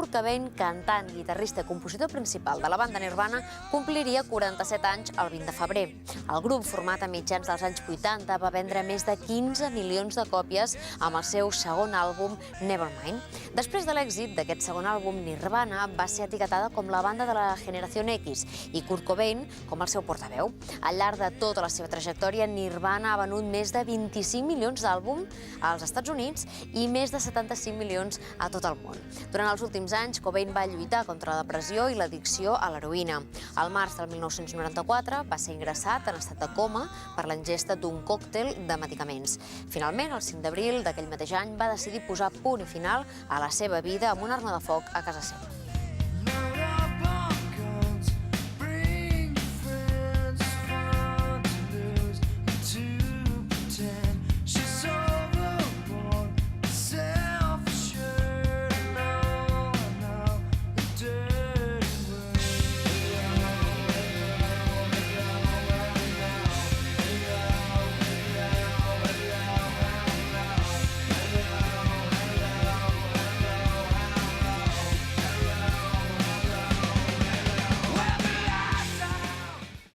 Kurt Cobain, cantant, guitarrista i compositor principal de la banda Nirvana, compliria 47 anys el 20 de febrer. El grup, format a mitjans dels anys 80, va vendre més de 15 milions de còpies amb el seu segon àlbum, Nevermind. Després de l'èxit d'aquest segon àlbum, Nirvana va ser etiquetada com la banda de la generació X i Kurt Cobain com el seu portaveu. Al llarg de tota la seva trajectòria, Nirvana ha venut més de 25 milions d'àlbums als Estats Units i més de 75 milions a tot el món. Durant els últims anys, Cobain va lluitar contra la depressió i l'addicció a l'heroïna. Al març del 1994 va ser ingressat en estat de coma per la ingesta d'un còctel de medicaments. Finalment, el 5 d'abril d'aquell mateix any, va decidir posar punt i final a la seva vida amb una arma de foc a casa seva.